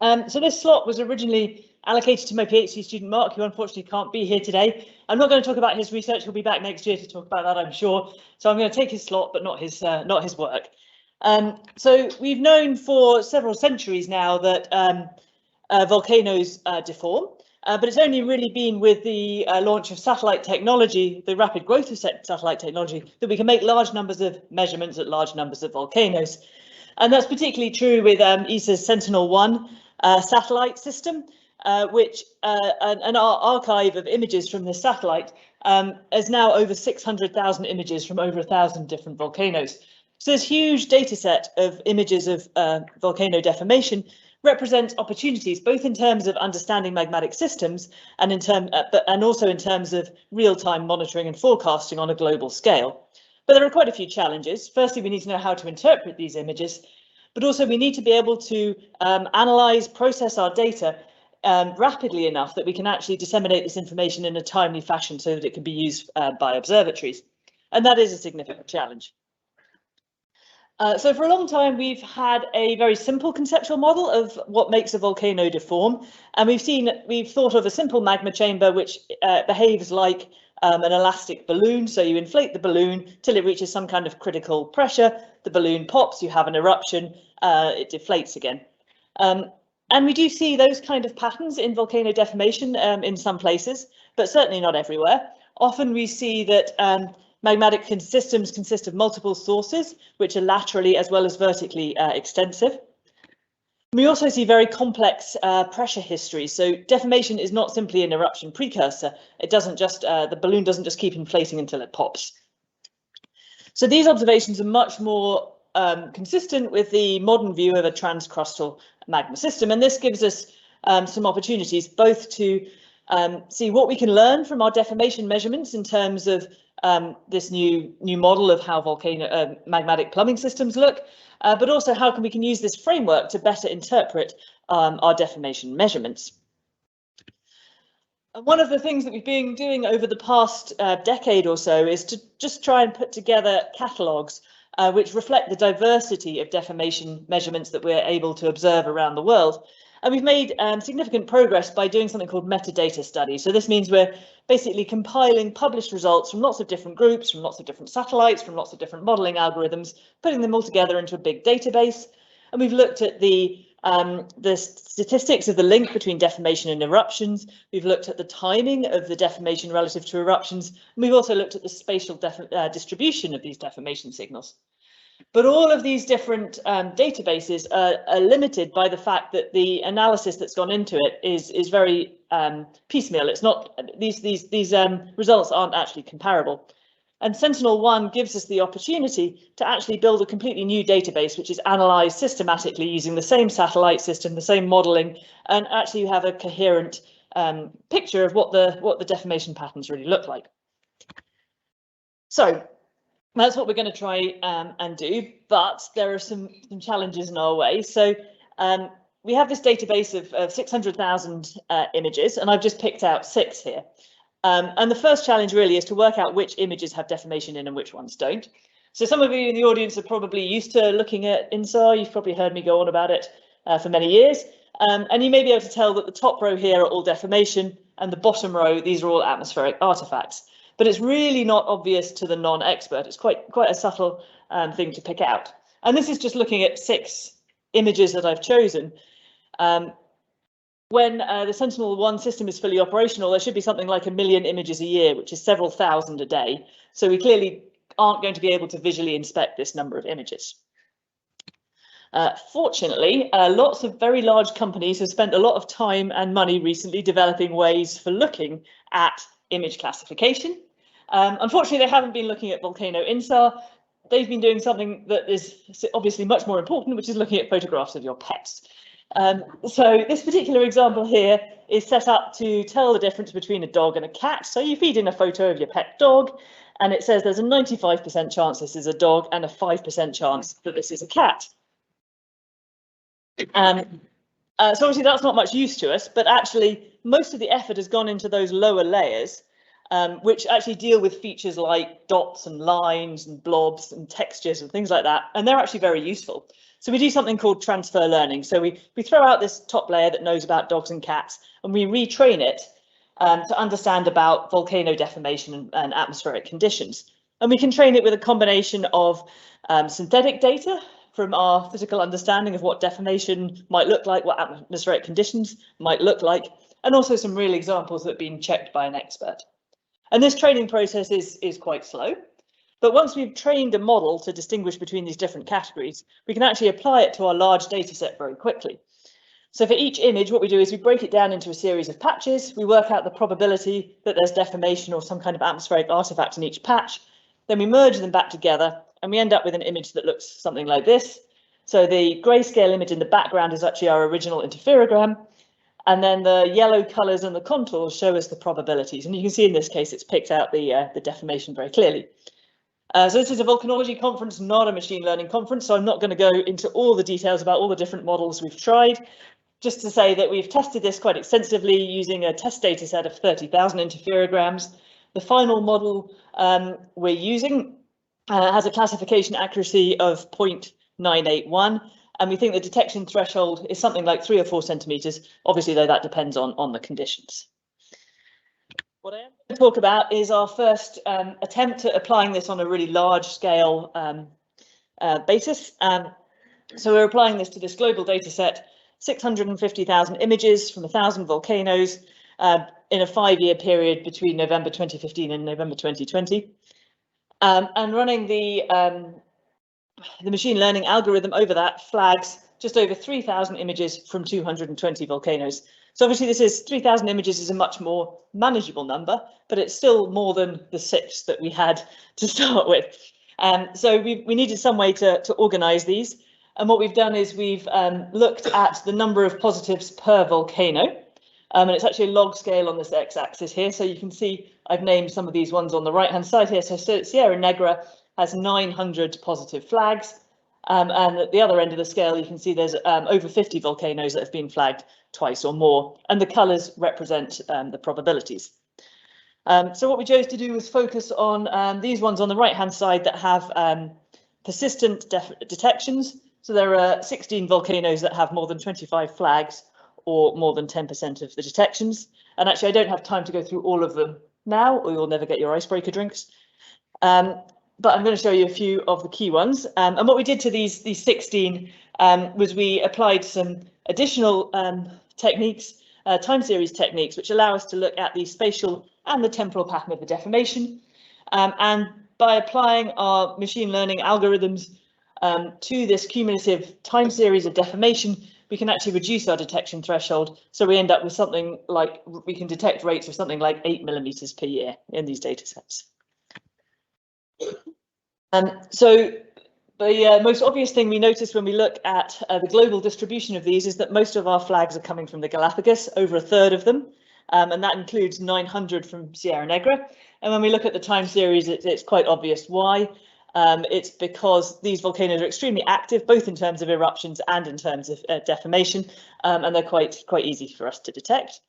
So this slot was originally allocated to my PhD student Mark, who unfortunately can't be here today. I'm not going to talk about his research. He'll be back next year to talk about that, I'm sure. So I'm going to take his slot, but not his work. So we've known for several centuries now that volcanoes deform, but it's only really been with the launch of satellite technology, the rapid growth of satellite technology, that we can make large numbers of measurements at large numbers of volcanoes. And that's particularly true with ESA's Sentinel-1 satellite system, which an archive of images from this satellite is now over 600,000 images from over 1,000 different volcanoes. So this huge data set of images of volcano deformation represents opportunities, both in terms of understanding magmatic systems and also in terms of real-time monitoring and forecasting on a global scale. But there are quite a few challenges. Firstly, we need to know how to interpret these images, but also we need to be able to analyze, process our data rapidly enough that we can actually disseminate this information in a timely fashion so that it can be used by observatories. And that is a significant challenge. So for a long time, we've had a very simple conceptual model of what makes a volcano deform. And we've thought of a simple magma chamber, which behaves like an elastic balloon. So you inflate the balloon till it reaches some kind of critical pressure. The balloon pops, you have an eruption, it deflates again. And we do see those kind of patterns in volcano deformation in some places, but certainly not everywhere. Often we see that magmatic systems consist of multiple sources, which are laterally as well as vertically extensive. We also see very complex pressure histories. So deformation is not simply an eruption precursor. It doesn't just, the balloon doesn't just keep inflating until it pops. So these observations are much more consistent with the modern view of a transcrustal magma system. And this gives us some opportunities both to see what we can learn from our deformation measurements in terms of this new model of how magmatic plumbing systems look, but also how we can use this framework to better interpret our deformation measurements. And one of the things that we've been doing over the past decade or so is to just try and put together catalogues which reflect the diversity of deformation measurements that we're able to observe around the world. And we've made significant progress by doing something called metadata studies. So this means we're basically compiling published results from lots of different groups, from lots of different satellites, from lots of different modeling algorithms, putting them all together into a big database. And we've looked at the statistics of the link between deformation and eruptions. We've looked at the timing of the deformation relative to eruptions. And we've also looked at the spatial distribution of these deformation signals. But all of these different databases are limited by the fact that the analysis that's gone into it is very piecemeal. It's not, these results aren't actually comparable. And Sentinel-1 gives us the opportunity to actually build a completely new database, which is analysed systematically using the same satellite system, the same modelling, and actually you have a coherent picture of what the deformation patterns really look like. So that's what we're going to try and do, but there are some challenges in our way. So we have this database of 600,000 images, and I've just picked out 6 here. And the first challenge really is to work out which images have deformation in and which ones don't. So some of you in the audience are probably used to looking at InSAR. You've probably heard me go on about it for many years. And you may be able to tell that the top row here are all deformation, and the bottom row, these are all atmospheric artifacts. But it's really not obvious to the non-expert. It's quite a subtle thing to pick out. And this is just looking at 6 images that I've chosen. When the Sentinel-1 system is fully operational, there should be something like 1 million images a year, which is several thousand a day. So we clearly aren't going to be able to visually inspect this number of images. Fortunately, lots of very large companies have spent a lot of time and money recently developing ways for looking at image classification. Unfortunately, they haven't been looking at volcano InSAR. They've been doing something that is obviously much more important, which is looking at photographs of your pets. So this particular example here is set up to tell the difference between a dog and a cat. So you feed in a photo of your pet dog, and it says there's a 95% chance this is a dog and a 5% chance that this is a cat. So obviously that's not much use to us, but actually most of the effort has gone into those lower layers. which actually deal with features like dots and lines and blobs and textures and things like that. And they're actually very useful. So we do something called transfer learning. So we throw out this top layer that knows about dogs and cats, and we retrain it to understand about volcano deformation and atmospheric conditions. And we can train it with a combination of synthetic data from our physical understanding of what deformation might look like, what atmospheric conditions might look like, and also some real examples that have been checked by an expert. And this training process is quite slow. But once we've trained a model to distinguish between these different categories, we can actually apply it to our large data set very quickly. So for each image, what we do is we break it down into a series of patches. We work out the probability that there's deformation or some kind of atmospheric artifact in each patch. Then we merge them back together and we end up with an image that looks something like this. So the grayscale image in the background is actually our original interferogram. And then the yellow colours and the contours show us the probabilities. And you can see in this case, it's picked out the deformation very clearly. So this is a volcanology conference, not a machine learning conference. So I'm not going to go into all the details about all the different models we've tried. Just to say that we've tested this quite extensively using a test data set of 30,000 interferograms. The final model we're using has a classification accuracy of 0.981. And we think the detection threshold is something like 3 or 4 centimetres, obviously, though that depends on the conditions. What I am going to talk about is our first attempt at applying this on a really large scale basis. So we're applying this to this global data set, 650,000 images from 1,000 volcanoes in a 5-year period between November 2015 and November 2020. And running the machine learning algorithm over that flags just over 3,000 images from 220 volcanoes. So obviously this is 3,000 images is a much more manageable number, but it's still more than the 6 that we had to start with. So we needed some way to organise these. And what we've done is we've looked at the number of positives per volcano. And it's actually a log scale on this x-axis here. So you can see I've named some of these ones on the right-hand side here. So Sierra Negra has 900 positive flags. And at the other end of the scale, you can see there's over 50 volcanoes that have been flagged twice or more. And the colours represent the probabilities. So what we chose to do was focus on these ones on the right-hand side that have persistent detections. So there are 16 volcanoes that have more than 25 flags or more than 10% of the detections. And actually, I don't have time to go through all of them now, or you'll never get your icebreaker drinks. But I'm going to show you a few of the key ones. And what we did to these 16 was we applied some additional techniques, time series techniques, which allow us to look at the spatial and the temporal pattern of the deformation. And by applying our machine learning algorithms to this cumulative time series of deformation, we can actually reduce our detection threshold. So we end up with something like, we can detect rates of something like 8 millimeters per year in these data sets. So the most obvious thing we notice when we look at the global distribution of these is that most of our flags are coming from the Galapagos, over a third of them, and that includes 900 from Sierra Negra. And when we look at the time series, it's quite obvious why. It's because these volcanoes are extremely active, both in terms of eruptions and in terms of deformation, and they're quite easy for us to detect.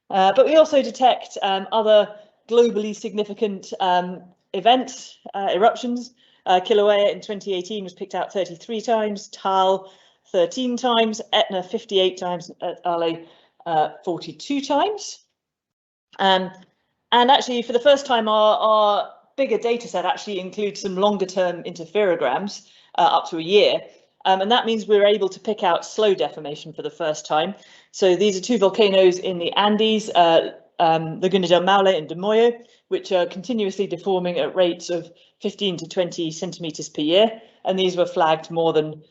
But we also detect other globally significant events, eruptions. Kilauea in 2018 was picked out 33 times, Tal 13 times, Etna 58 times, Ale 42 times. And actually, for the first time, our bigger data set actually includes some longer term interferograms up to a year. And that means we're able to pick out slow deformation for the first time. So these are 2 volcanoes in the Andes, Laguna del Maule and de Moyo, which are continuously deforming at rates of 15 to 20 centimeters per year. And these were flagged more than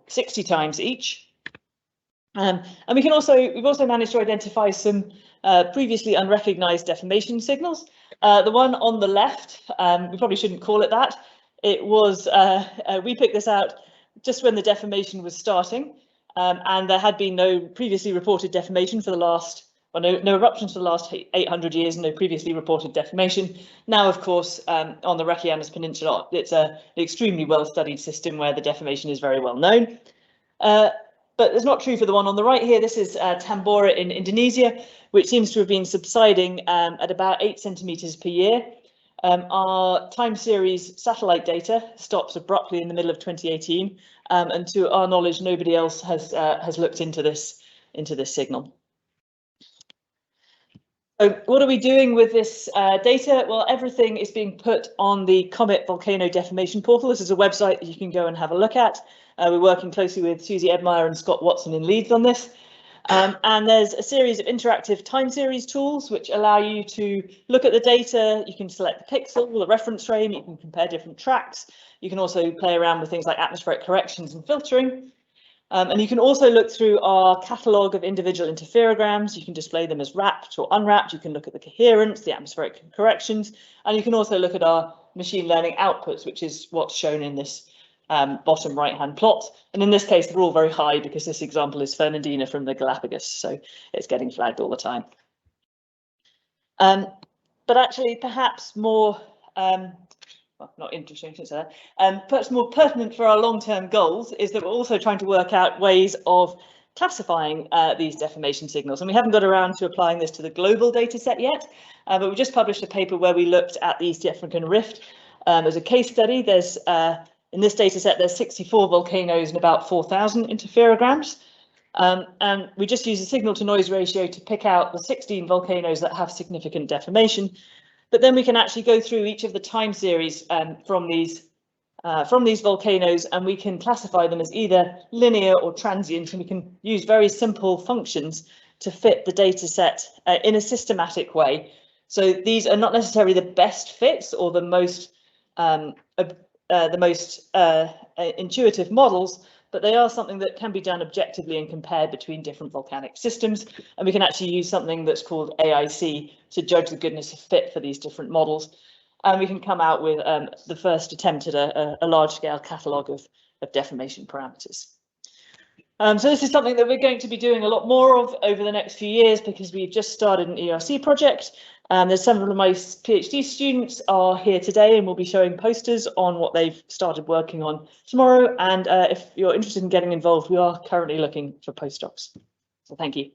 60 times each. And we've also managed to identify some previously unrecognized deformation signals. The one on the left, we probably shouldn't call it that. It was, we picked this out just when the deformation was starting, and there had been no previously reported deformation for the last, well, no eruptions for the last 800 years, and no previously reported deformation. Now, of course, on the Reykjanes Peninsula, it's an extremely well-studied system where the deformation is very well known. but it's not true for the one on the right here. This is Tambora in Indonesia, which seems to have been subsiding at about 8 centimetres per year. Our time series satellite data stops abruptly in the middle of 2018, and to our knowledge, nobody else has looked into this signal. So what are we doing with this data? Well, everything is being put on the Comet Volcano Deformation Portal. This is a website that you can go and have a look at. We're working closely with Susie Edmeyer and Scott Watson in Leeds on this. And there's a series of interactive time series tools which allow you to look at the data. You can select the pixel, the reference frame, you can compare different tracks. You can also play around with things like atmospheric corrections and filtering. And you can also look through our catalogue of individual interferograms. You can display them as wrapped or unwrapped. You can look at the coherence, the atmospheric corrections, and you can also look at our machine learning outputs, which is what's shown in this bottom right-hand plot. And in this case, they're all very high because this example is Fernandina from the Galapagos, so it's getting flagged all the time. But actually, perhaps more well, not interesting to say that, perhaps more pertinent for our long-term goals is that we're also trying to work out ways of classifying these deformation signals. And we haven't got around to applying this to the global data set yet, but we just published a paper where we looked at the East African Rift as a case study. There's in this data set, there's 64 volcanoes and about 4,000 interferograms. And we just use a signal to noise ratio to pick out the 16 volcanoes that have significant deformation. But then we can actually go through each of the time series from these volcanoes, and we can classify them as either linear or transient, and we can use very simple functions to fit the data set in a systematic way. So these are not necessarily the best fits or the most intuitive models, but they are something that can be done objectively and compared between different volcanic systems. And we can actually use something that's called AIC to judge the goodness of fit for these different models. And we can come out with the first attempt at a large-scale catalogue of deformation parameters. So this is something that we're going to be doing a lot more of over the next few years because we've just started an ERC project. There's some of my PhD students are here today and will be showing posters on what they've started working on tomorrow. And if you're interested in getting involved, we are currently looking for postdocs. So thank you.